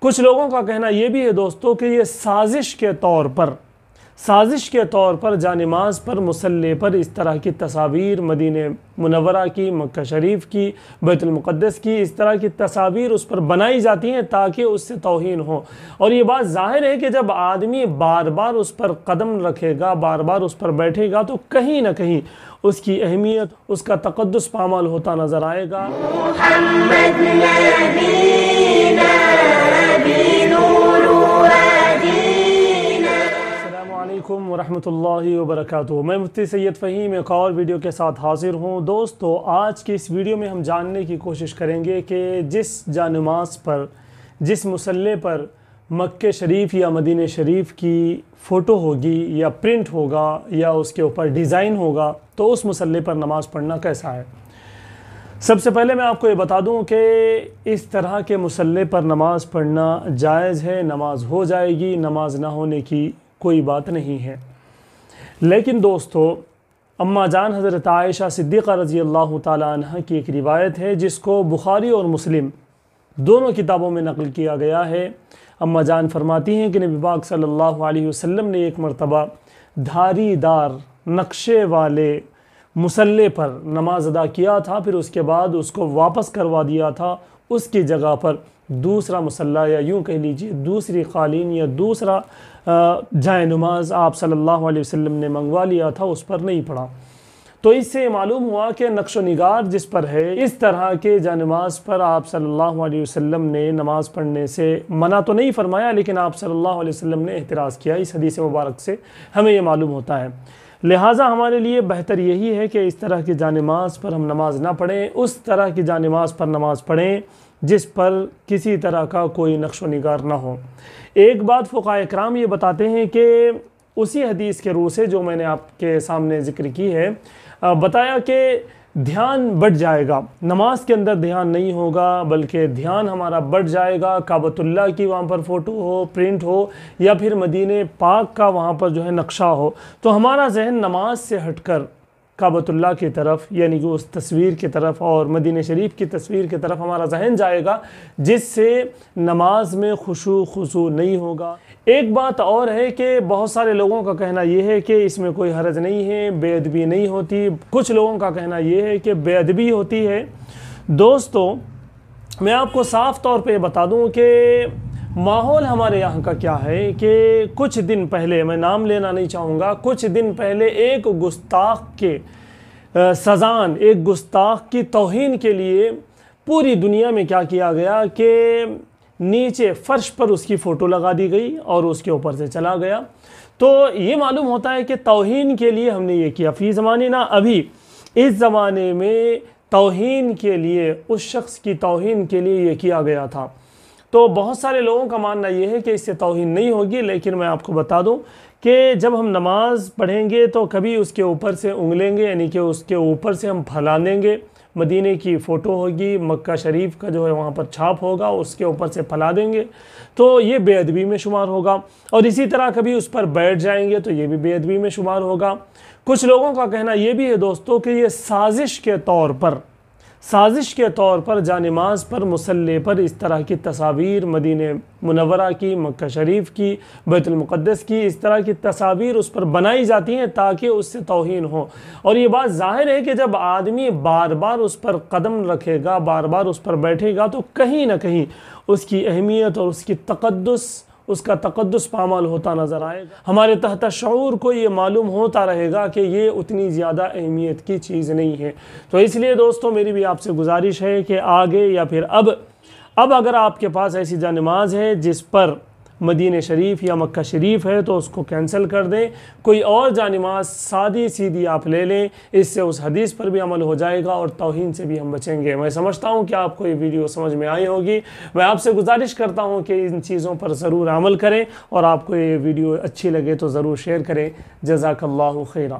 کچھ لوگوں کا کہنا یہ بھی ہے دوستو کہ یہ سازش کے طور پر جانماز پر مصلی پر اس طرح کی تصاویر مدینہ منورہ کی، مکہ شریف کی، بیت المقدس کی، اس طرح کی تصاویر اس پر بنائی جاتی ہیں تاکہ اس سے توہین ہو۔ اور یہ بات ظاہر ہے کہ جب آدمی بار بار اس پر قدم رکھے گا، بار بار اس پر بیٹھے گا، تو کہیں نہ کہیں اس کی اہمیت، اس کا تقدس پامال ہوتا نظر آئے گا۔ محمد نبینا بنور وادینا۔ السلام علیکم ورحمۃ اللہ وبرکاتہ۔ میں مفتی سید فہیم ایک اور ویڈیو کے ساتھ حاضر ہوں۔ دوستو، آج کی اس ویڈیو میں ہم جاننے کی کوشش کریں گے کہ جس جانماز پر، جس مصلی پر مکہ شریف یا مدینہ شریف کی فوٹو ہوگی یا پرنٹ ہوگا یا اس کے اوپر ڈیزائن ہوگا، تو اس مصلی پر نماز پڑھنا کیسا ہے۔ سب سے پہلے میں آپ کو یہ بتا دوں کہ اس طرح کے مصلی پر نماز پڑھنا جائز ہے، نماز ہو جائے گی، نماز نہ ہونے کی کوئی بات نہیں ہے۔ لیکن دوستو، اماں جان حضرت عائشہ صدیقہ رضی اللہ تعالیٰ عنہ کی ایک روایت ہے جس کو بخاری اور مسلم دونوں کتابوں میں نقل کیا گیا ہے۔ اماں جان فرماتی ہیں کہ نبی پاک صلی اللہ علیہ وسلم نے ایک مرتبہ دھاری دار نقشے والے مصلی پر نماز ادا کیا تھا، پھر اس کے بعد اس کو واپس کروا دیا تھا، اس کی جگہ پر دوسرا مصلی یا یوں کہہ لیجئے دوسری قالین یا دوسرا جائے نماز آپ صلی اللہ علیہ وسلم نے منگوا لیا تھا، اس پر نہیں پڑھا۔ تو اس سے معلوم ہوا کہ نقش و نگار جس پر ہے، اس طرح کے جانماز پر آپ صلی اللہ علیہ وسلم نے نماز پڑھنے سے منع تو نہیں فرمایا، لیکن آپ صلی اللہ علیہ وسلم نے احتراز کیا۔ اس حدیث مبارک سے ہمیں یہ معلوم ہوتا ہے۔ لہٰذا ہمارے لیے بہتر یہی ہے کہ اس طرح کی جانماز پر ہم نماز نہ پڑھیں، اس طرح کی جانماز پر نماز پڑھیں جس پر کسی طرح کا کوئی نقش و نگار نہ ہو۔ ایک بات فقہاء کرام یہ بتاتے ہیں کہ اسی حدیث کے روح سے جو میں نے آپ کے سامنے ذکر کی ہے، بتایا کہ دھیان بڑھ جائے گا، نماز کے اندر دھیان نہیں ہوگا بلکہ دھیان ہمارا بڑھ جائے گا۔ کعبۃ اللہ کی وہاں پر فوٹو ہو، پرنٹ ہو، یا پھر مدینہ پاک کا وہاں پر جو ہے نقشہ ہو، تو ہمارا ذہن نماز سے ہٹ کر کعبۃ اللہ کی طرف یعنی کہ اس تصویر کی طرف اور مدینہ شریف کی تصویر کی طرف ہمارا ذہن جائے گا، جس سے نماز میں خشوع خضوع نہیں ہوگا۔ ایک بات اور ہے کہ بہت سارے لوگوں کا کہنا یہ ہے کہ اس میں کوئی حرج نہیں ہے، بے ادبی نہیں ہوتی۔ کچھ لوگوں کا کہنا یہ ہے کہ بے ادبی ہوتی ہے۔ دوستو، میں آپ کو صاف طور پہ بتا دوں کہ ماحول ہمارے یہاں کا کیا ہے کہ کچھ دن پہلے، میں نام لینا نہیں چاہوں گا، کچھ دن پہلے ایک گستاخ کے سزان، ایک گستاخ کی توہین کے لیے پوری دنیا میں کیا کیا گیا کہ نیچے فرش پر اس کی فوٹو لگا دی گئی اور اس کے اوپر سے چلا گیا۔ تو یہ معلوم ہوتا ہے کہ توہین کے لیے ہم نے یہ کیا۔ فی زمانہ ابھی اس زمانے میں توہین کے لیے، اس شخص کی توہین کے لیے یہ کیا گیا تھا۔ تو بہت سارے لوگوں کا ماننا یہ ہے کہ اس سے توہین نہیں ہوگی، لیکن میں آپ کو بتا دوں کہ جب ہم نماز پڑھیں گے تو کبھی اس کے اوپر سے انگلیں گے، یعنی کہ اس کے اوپر سے ہم پھیلانیں گے۔ مدینہ کی فوٹو ہوگی، مکہ شریف کا جو ہے وہاں پر چھاپ ہوگا، اس کے اوپر سے پھیلا دیں گے، تو یہ بے ادبی میں شمار ہوگا۔ اور اسی طرح کبھی اس پر بیٹھ جائیں گے تو یہ بھی بے ادبی میں شمار ہوگا۔ کچھ لوگوں کا کہنا یہ بھی ہے دوستو کہ یہ سازش کے طور پر جانماز پر مصلی پر اس طرح کی تصاویر مدینہ منورہ کی، مکہ شریف کی، بیت المقدس کی، اس طرح کی تصاویر اس پر بنائی جاتی ہیں تاکہ اس سے توہین ہو۔ اور یہ بات ظاہر ہے کہ جب آدمی بار بار اس پر قدم رکھے گا، بار بار اس پر بیٹھے گا، تو کہیں نہ کہیں اس کی اہمیت اور اس کا تقدس پامال ہوتا نظر آئے گا۔ ہمارے تحت شعور کو یہ معلوم ہوتا رہے گا کہ یہ اتنی زیادہ اہمیت کی چیز نہیں ہے۔ تو اس لیے دوستو، میری بھی آپ سے گزارش ہے کہ آگے یا پھر اب اگر آپ کے پاس ایسی جانماز ہے جس پر مدینہ شریف یا مکہ شریف ہے تو اس کو کینسل کر دیں، کوئی اور جانماز سادی سیدھی آپ لے لیں، اس سے اس حدیث پر بھی عمل ہو جائے گا اور توہین سے بھی ہم بچیں گے۔ میں سمجھتا ہوں کہ آپ کو یہ ویڈیو سمجھ میں آئی ہوگی۔ میں آپ سے گزارش کرتا ہوں کہ ان چیزوں پر ضرور عمل کریں، اور آپ کو یہ ویڈیو اچھی لگے تو ضرور شیئر کریں۔ جزاک اللہ خیرہ۔